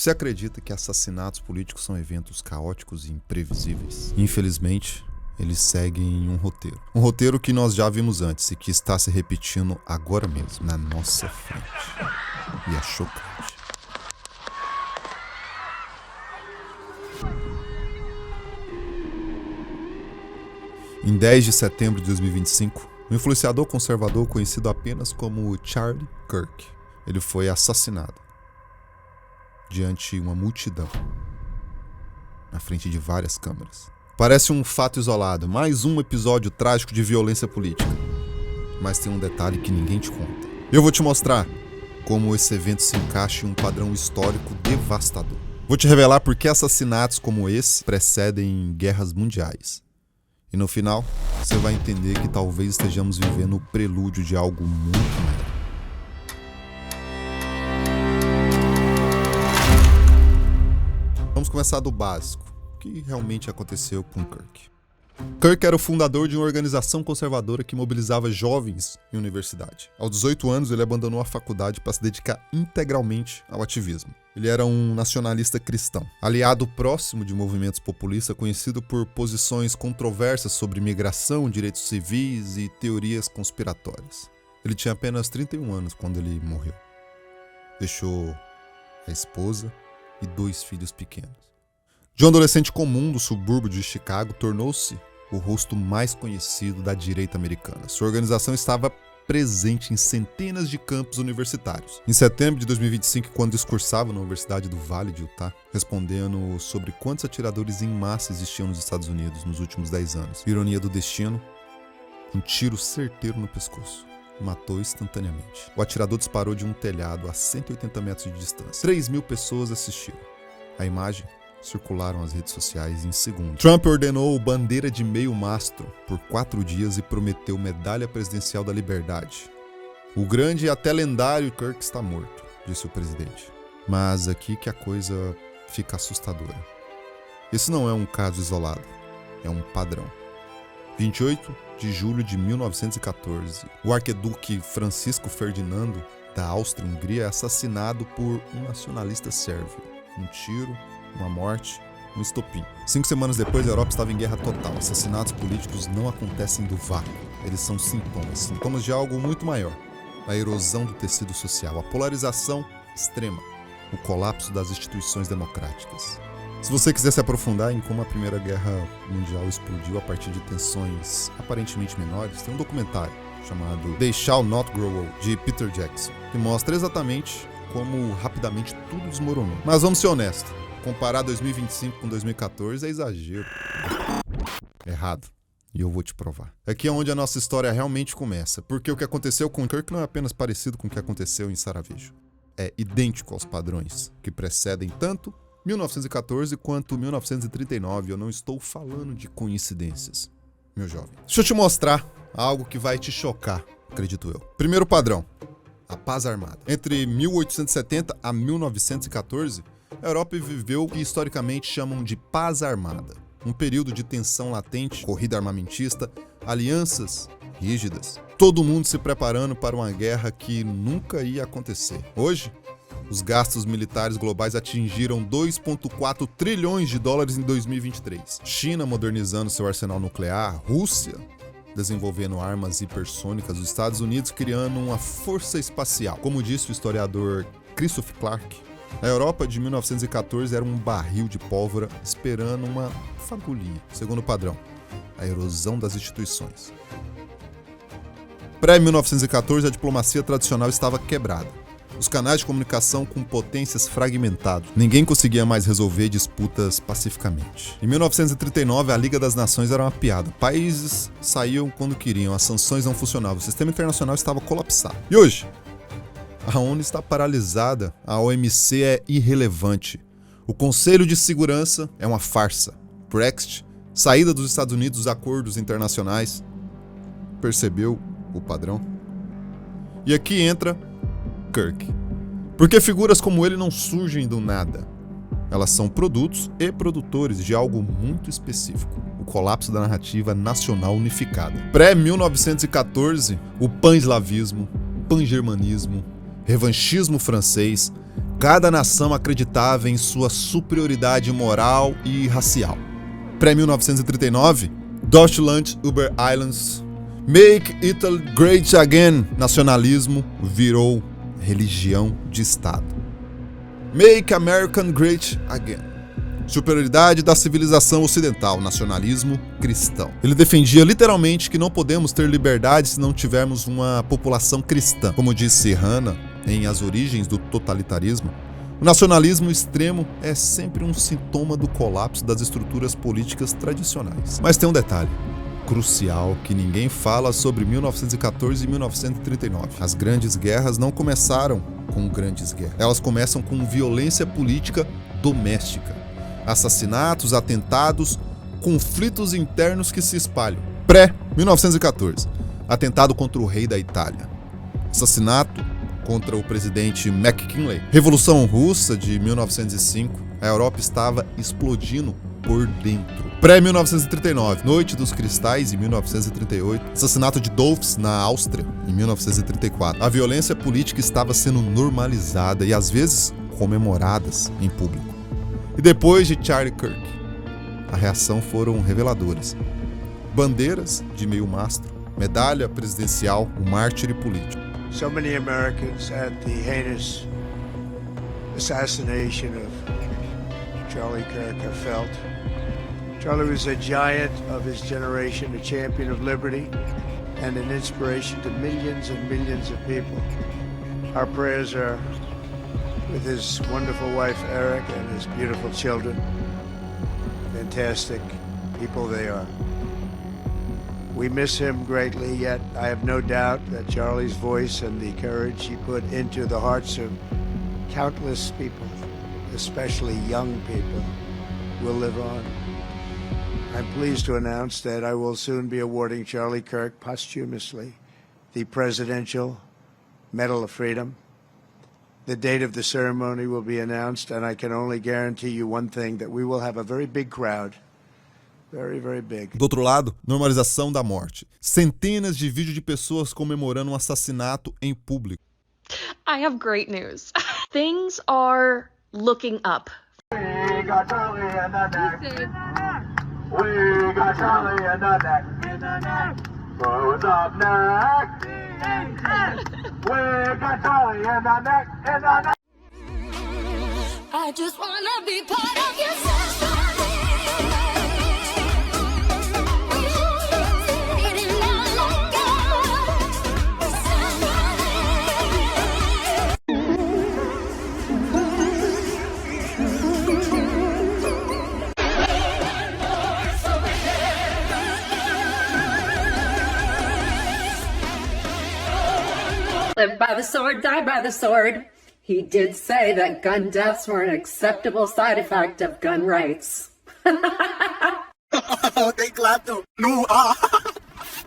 Você acredita que assassinatos políticos são eventos caóticos e imprevisíveis? Infelizmente, eles seguem um roteiro. Um roteiro que nós já vimos antes e que está se repetindo agora mesmo, na nossa frente. E é chocante. Em 10 de setembro de 2025, um influenciador conservador conhecido apenas como Charlie Kirk, ele foi assassinado diante de uma multidão, na frente de várias câmeras. Parece um fato isolado, mais um episódio trágico de violência política. Mas tem um detalhe que ninguém te conta. Eu vou te mostrar como esse evento se encaixa em um padrão histórico devastador. Vou te revelar por que assassinatos como esse precedem guerras mundiais. E no final, você vai entender que talvez estejamos vivendo o prelúdio de algo muito maior. Vamos começar do básico. O que realmente aconteceu com Kirk? Kirk era o fundador de uma organização conservadora que mobilizava jovens em universidade. Aos 18 anos, ele abandonou a faculdade para se dedicar integralmente ao ativismo. Ele era um nacionalista cristão, aliado próximo de movimentos populistas, conhecido por posições controversas sobre imigração, direitos civis e teorias conspiratórias. Ele tinha apenas 31 anos quando ele morreu. Deixou a esposa e 2 filhos pequenos. De um adolescente comum do subúrbio de Chicago, tornou-se o rosto mais conhecido da direita americana. Sua organização estava presente em centenas de campos universitários. Em setembro de 2025, quando discursava na Universidade do Vale de Utah, respondendo sobre quantos atiradores em massa existiam nos Estados Unidos nos últimos 10 anos. Ironia do destino, um tiro certeiro no pescoço. Matou instantaneamente. O atirador disparou de um telhado a 180 metros de distância. 3.000 pessoas assistiram. A imagem circularam as redes sociais em segundos. Trump ordenou bandeira de meio mastro por 4 dias e prometeu medalha presidencial da liberdade. O grande e até lendário Kirk está morto, disse o presidente. Mas aqui que a coisa fica assustadora. Esse não é um caso isolado, é um padrão. 28 de julho de 1914, o arquiduque Francisco Ferdinando da Áustria-Hungria é assassinado por um nacionalista sérvio. Um tiro, uma morte, um estopim. 5 semanas depois, a Europa estava em guerra total. Assassinatos políticos não acontecem do vácuo. Eles são sintomas de algo muito maior. A erosão do tecido social, a polarização extrema, o colapso das instituições democráticas. Se você quiser se aprofundar em como a Primeira Guerra Mundial explodiu a partir de tensões aparentemente menores, tem um documentário chamado They Shall Not Grow Old, de Peter Jackson, que mostra exatamente como rapidamente tudo desmoronou. Mas vamos ser honestos, comparar 2025 com 2014 é exagero. Errado. E eu vou te provar. Aqui é onde a nossa história realmente começa, porque o que aconteceu com Kirk não é apenas parecido com o que aconteceu em Sarajevo. É idêntico aos padrões que precedem tanto 1914 quanto 1939. Eu não estou falando de coincidências, meu jovem. Deixa eu te mostrar algo que vai te chocar, acredito eu. Primeiro padrão. A paz armada. Entre 1870 a 1914, a Europa viveu o que historicamente chamam de paz armada. Um período de tensão latente, corrida armamentista, alianças rígidas. Todo mundo se preparando para uma guerra que nunca ia acontecer. Hoje, os gastos militares globais atingiram 2,4 trilhões de dólares em 2023. China modernizando seu arsenal nuclear, Rússia desenvolvendo armas hipersônicas, os Estados Unidos criando uma força espacial. Como disse o historiador Christopher Clark, a Europa de 1914 era um barril de pólvora esperando uma fagulhinha. Segundo padrão, a erosão das instituições. Pré-1914, a diplomacia tradicional estava quebrada. Os canais de comunicação com potências fragmentados. Ninguém conseguia mais resolver disputas pacificamente. Em 1939, a Liga das Nações era uma piada. Países saíam quando queriam, as sanções não funcionavam, o sistema internacional estava colapsado. E hoje? A ONU está paralisada, a OMC é irrelevante. O Conselho de Segurança é uma farsa. Brexit, saída dos Estados Unidos dos acordos internacionais. Percebeu o padrão? E aqui entra Kirk. Porque figuras como ele não surgem do nada. Elas são produtos e produtores de algo muito específico: o colapso da narrativa nacional unificada. Pré-1914, o pan-eslavismo, pan-germanismo, revanchismo francês, Cada nação acreditava em sua superioridade moral e racial. Pré-1939, Deutschland über Islands, Make Italy Great Again, nacionalismo virou religião de Estado. Make America Great Again. Superioridade da civilização ocidental, nacionalismo cristão. Ele defendia literalmente que não podemos ter liberdade se não tivermos uma população cristã. Como disse Hanna em As Origens do Totalitarismo, o nacionalismo extremo é sempre um sintoma do colapso das estruturas políticas tradicionais. Mas tem um detalhe crucial que ninguém fala sobre 1914 e 1939. As grandes guerras não começaram com grandes guerras. Elas começam com violência política doméstica. Assassinatos, atentados, conflitos internos que se espalham. Pré-1914. Atentado contra o rei da Itália. Assassinato contra o presidente McKinley. Revolução Russa de 1905. A Europa estava explodindo por dentro. Pré-1939, Noite dos Cristais, em 1938, assassinato de Dolphus, na Áustria, em 1934. A violência política estava sendo normalizada e, às vezes, comemoradas em público. E depois de Charlie Kirk, a reação foram reveladoras. Bandeiras de meio mastro, medalha presidencial, um mártir político. So many Americans at the heinous assassination of Charlie Kirk have felt. Charlie was a giant of his generation, a champion of liberty, and an inspiration to millions and millions of people. Our prayers are with his wonderful wife, Eric, and his beautiful children. Fantastic people they are. We miss him greatly, yet I have no doubt that Charlie's voice and the courage he put into the hearts of countless people, especially young people, will live on. I'm pleased to announce that I will soon be awarding Charlie Kirk posthumously the Presidential Medal of Freedom. The date of the ceremony will be announced, and I can only guarantee you one thing, that we will have a very big crowd. Very, very big. Do outro lado, normalização da morte. Centenas de vídeos de pessoas comemorando um assassinato em público. I have great news. Things are looking up. We got Charlie in the neck. We got Charlie in the neck. Who's up next? We got Charlie in the neck. I just wanna be part of your society. Live by the sword, die by the sword. He did say that gun deaths were an acceptable side effect of gun rights. They clapped him. No,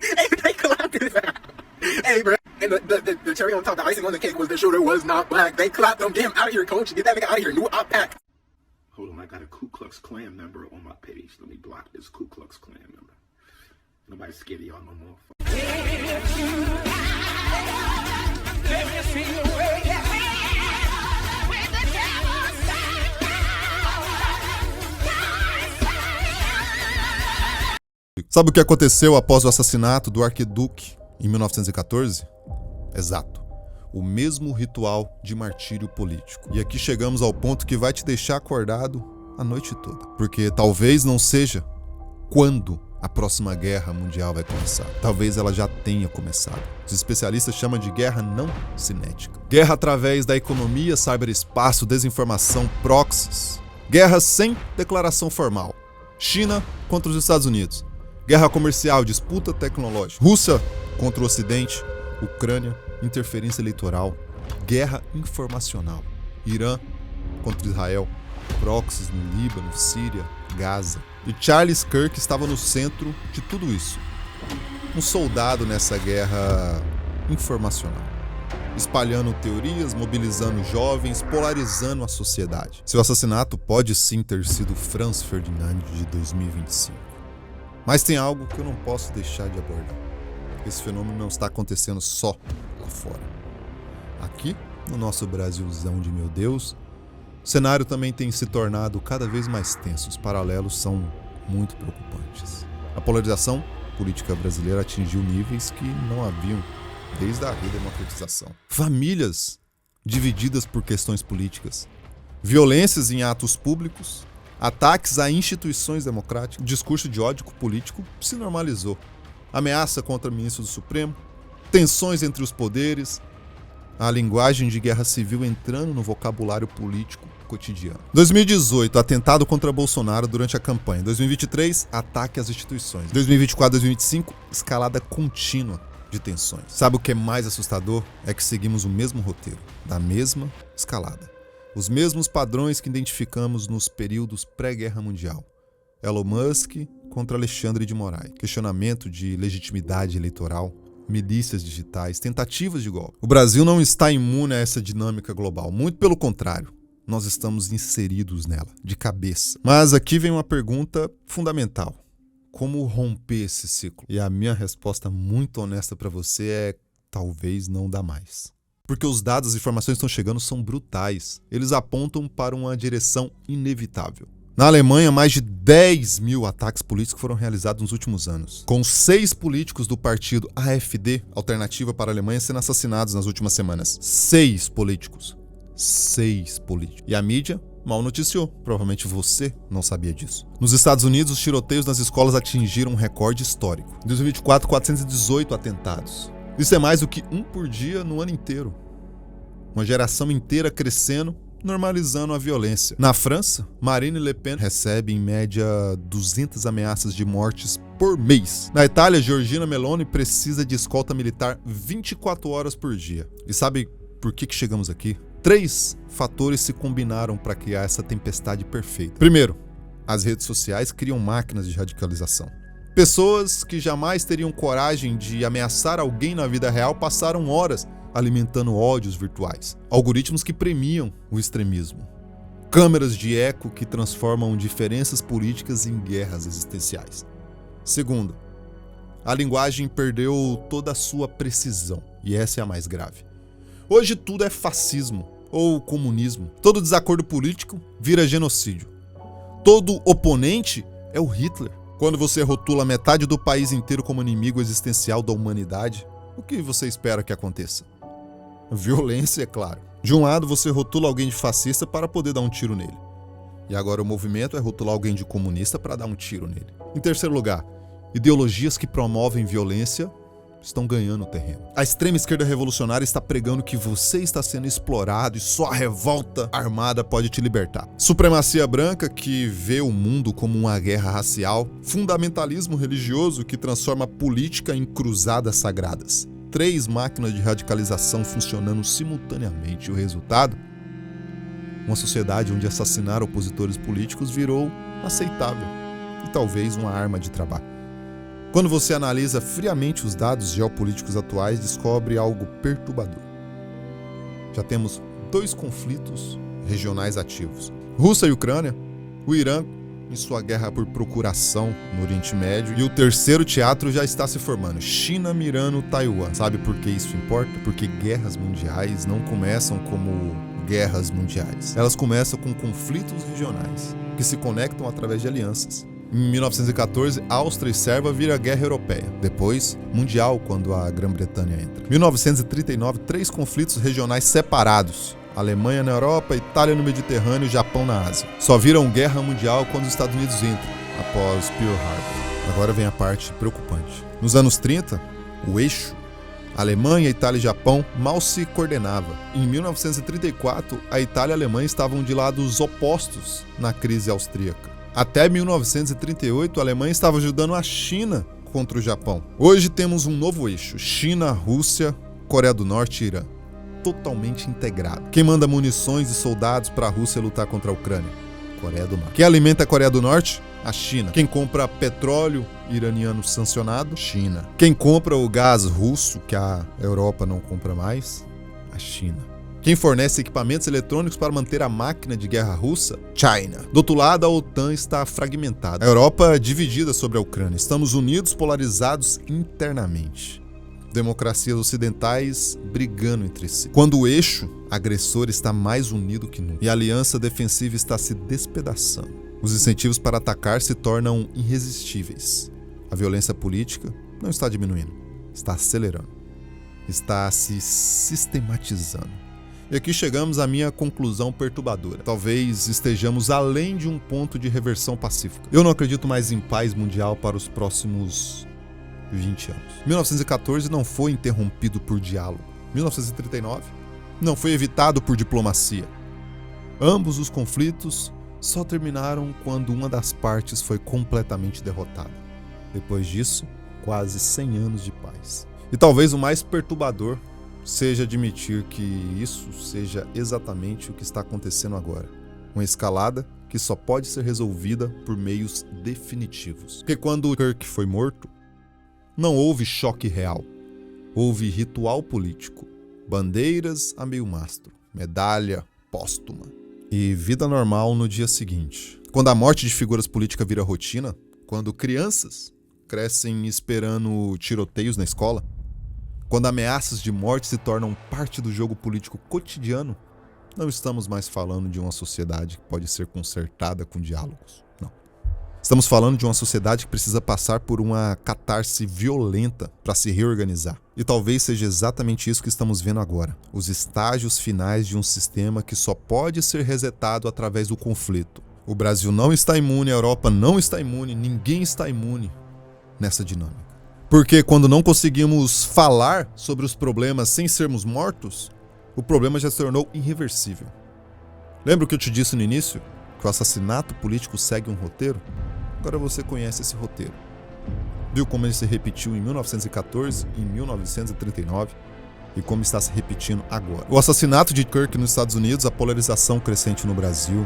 hey, they clapped his ass. Hey, bro. And the cherry on top, the icing on the cake was the shooter was not black. They clapped him. Get him out of here, coach. Get that nigga out of here. New op pack. Hold on, I got a Ku Klux Klan member on my page. Let me block this Ku Klux Klan member. Nobody's scared of y'all no more. Sabe o que aconteceu após o assassinato do arquiduque em 1914? Exato. O mesmo ritual de martírio político. E aqui chegamos ao ponto que vai te deixar acordado a noite toda. Porque talvez não seja quando a próxima guerra mundial vai começar. Talvez ela já tenha começado. Os especialistas chamam de guerra não cinética. Guerra através da economia, cyberespaço, desinformação, proxies. Guerra sem declaração formal. China contra os Estados Unidos. Guerra comercial, disputa tecnológica. Rússia contra o Ocidente. Ucrânia, interferência eleitoral. Guerra informacional. Irã contra Israel. Proxies no Líbano, Síria, Gaza. E Charles Kirk estava no centro de tudo isso. Um soldado nessa guerra informacional. Espalhando teorias, mobilizando jovens, polarizando a sociedade. Seu assassinato pode sim ter sido Franz Ferdinand de 2025. Mas tem algo que eu não posso deixar de abordar. Esse fenômeno não está acontecendo só lá fora. Aqui, no nosso Brasilzão de meu Deus, O cenário também tem se tornado cada vez mais tenso. Os paralelos são muito preocupantes. A polarização política brasileira atingiu níveis que não haviam desde a redemocratização. Famílias divididas por questões políticas, violências em atos públicos, ataques a instituições democráticas, discurso de ódio político se normalizou. Ameaça contra ministro do Supremo, tensões entre os poderes, a linguagem de guerra civil entrando no vocabulário político cotidiano. 2018, atentado contra Bolsonaro durante a campanha. 2023, ataque às instituições. 2024, 2025, escalada contínua de tensões. Sabe o que é mais assustador? É que seguimos o mesmo roteiro, da mesma escalada. Os mesmos padrões que identificamos nos períodos pré-guerra mundial. Elon Musk contra Alexandre de Moraes. Questionamento de legitimidade eleitoral, milícias digitais, tentativas de golpe. O Brasil não está imune a essa dinâmica global, muito pelo contrário. Nós estamos inseridos nela, de cabeça. Mas aqui vem uma pergunta fundamental. Como romper esse ciclo? E a minha resposta muito honesta para você é: talvez não dá mais. Porque os dados e informações que estão chegando são brutais. Eles apontam para uma direção inevitável. Na Alemanha, mais de 10 mil ataques políticos foram realizados nos últimos anos, com 6 políticos do partido AfD, Alternativa para a Alemanha, sendo assassinados nas últimas semanas. 6 políticos. 6 políticos. E a mídia mal noticiou. Provavelmente você não sabia disso. Nos Estados Unidos, os tiroteios nas escolas atingiram um recorde histórico. Em 2024, 418 atentados. Isso é mais do que um por dia no ano inteiro. Uma geração inteira crescendo, normalizando a violência. Na França, Marine Le Pen recebe em média 200 ameaças de mortes por mês. Na Itália, Giorgia Meloni precisa de escolta militar 24 horas por dia. E sabe por que chegamos aqui? 3 fatores se combinaram para criar essa tempestade perfeita. Primeiro, as redes sociais criam máquinas de radicalização. Pessoas que jamais teriam coragem de ameaçar alguém na vida real passaram horas alimentando ódios virtuais. Algoritmos que premiam o extremismo. Câmeras de eco que transformam diferenças políticas em guerras existenciais. Segundo, a linguagem perdeu toda a sua precisão, e essa é a mais grave. Hoje tudo é fascismo ou comunismo. Todo desacordo político vira genocídio. Todo oponente é o Hitler. Quando você rotula metade do país inteiro como inimigo existencial da humanidade, o que você espera que aconteça? Violência, é claro. De um lado, você rotula alguém de fascista para poder dar um tiro nele. E agora o movimento é rotular alguém de comunista para dar um tiro nele. Em terceiro lugar, ideologias que promovem violência estão ganhando terreno. A extrema esquerda revolucionária está pregando que você está sendo explorado e só a revolta armada pode te libertar. Supremacia branca, que vê o mundo como uma guerra racial. Fundamentalismo religioso, que transforma a política em cruzadas sagradas. 3 máquinas de radicalização funcionando simultaneamente. O resultado? Uma sociedade onde assassinar opositores políticos virou aceitável e talvez uma arma de trabalho. Quando você analisa friamente os dados geopolíticos atuais, descobre algo perturbador. Já temos 2 conflitos regionais ativos. Rússia e Ucrânia, o Irã em sua guerra por procuração no Oriente Médio, e o terceiro teatro já está se formando, China mirando Taiwan. Sabe por que isso importa? Porque guerras mundiais não começam como guerras mundiais. Elas começam com conflitos regionais, que se conectam através de alianças. Em 1914, Áustria e Sérvia vira a Guerra Europeia. Depois, Mundial, quando a Grã-Bretanha entra. 1939, 3 conflitos regionais separados. Alemanha na Europa, Itália no Mediterrâneo e Japão na Ásia. Só viram Guerra Mundial quando os Estados Unidos entram, após Pearl Harbor. Agora vem a parte preocupante. Nos anos 30, o eixo Alemanha, Itália e Japão mal se coordenava. Em 1934, a Itália e a Alemanha estavam de lados opostos na crise austríaca. Até 1938, a Alemanha estava ajudando a China contra o Japão. Hoje temos um novo eixo, China, Rússia, Coreia do Norte e Irã. Totalmente integrado. Quem manda munições e soldados para a Rússia lutar contra a Ucrânia? Coreia do Norte. Quem alimenta a Coreia do Norte? A China. Quem compra petróleo iraniano sancionado? China. Quem compra o gás russo, que a Europa não compra mais? A China. Quem fornece equipamentos eletrônicos para manter a máquina de guerra russa? China. Do outro lado, a OTAN está fragmentada. A Europa é dividida sobre a Ucrânia. Estamos unidos, polarizados internamente. Democracias ocidentais brigando entre si. Quando o eixo agressor está mais unido que nunca e a aliança defensiva está se despedaçando, os incentivos para atacar se tornam irresistíveis. A violência política não está diminuindo, está acelerando, está se sistematizando. E aqui chegamos à minha conclusão perturbadora. Talvez estejamos além de um ponto de reversão pacífica. Eu não acredito mais em paz mundial para os próximos 20 anos. 1914 não foi interrompido por diálogo. 1939 não foi evitado por diplomacia. Ambos os conflitos só terminaram quando uma das partes foi completamente derrotada. Depois disso, quase 100 anos de paz. E talvez o mais perturbador seja admitir que isso seja exatamente o que está acontecendo agora. Uma escalada que só pode ser resolvida por meios definitivos. Porque quando Kirk foi morto, não houve choque real. Houve ritual político, bandeiras a meio mastro, medalha póstuma e vida normal no dia seguinte. Quando a morte de figuras políticas vira rotina, quando crianças crescem esperando tiroteios na escola, quando ameaças de morte se tornam parte do jogo político cotidiano, não estamos mais falando de uma sociedade que pode ser consertada com diálogos. Não. Estamos falando de uma sociedade que precisa passar por uma catarse violenta para se reorganizar. E talvez seja exatamente isso que estamos vendo agora. Os estágios finais de um sistema que só pode ser resetado através do conflito. O Brasil não está imune, a Europa não está imune, ninguém está imune nessa dinâmica. Porque quando não conseguimos falar sobre os problemas sem sermos mortos, o problema já se tornou irreversível. Lembra o que eu te disse no início? Que o assassinato político segue um roteiro? Agora você conhece esse roteiro. Viu como ele se repetiu em 1914, em 1939 e como está se repetindo agora. O assassinato de Kirk nos Estados Unidos, a polarização crescente no Brasil,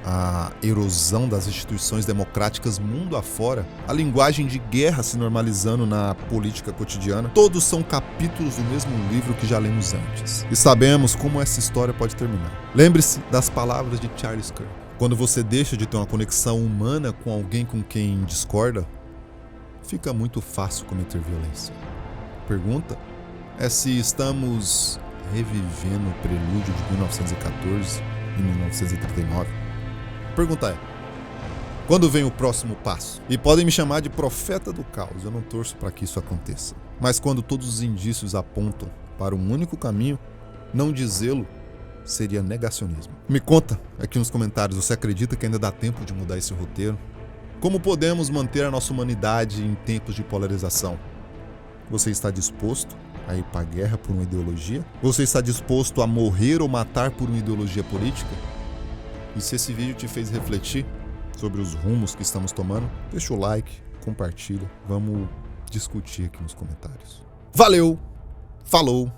a erosão das instituições democráticas mundo afora, a linguagem de guerra se normalizando na política cotidiana, todos são capítulos do mesmo livro que já lemos antes. E sabemos como essa história pode terminar. Lembre-se das palavras de Charles Kirk. Quando você deixa de ter uma conexão humana com alguém com quem discorda, fica muito fácil cometer violência. A pergunta é se estamos revivendo o prelúdio de 1914 e 1939. A pergunta é: quando vem o próximo passo? E podem me chamar de profeta do caos, eu não torço para que isso aconteça. Mas quando todos os indícios apontam para um único caminho, não dizê-lo seria negacionismo. Me conta aqui nos comentários, você acredita que ainda dá tempo de mudar esse roteiro? Como podemos manter a nossa humanidade em tempos de polarização? Você está disposto a ir para a guerra por uma ideologia? Você está disposto a morrer ou matar por uma ideologia política? E se esse vídeo te fez refletir sobre os rumos que estamos tomando, deixa o like, compartilha, vamos discutir aqui nos comentários. Valeu, falou!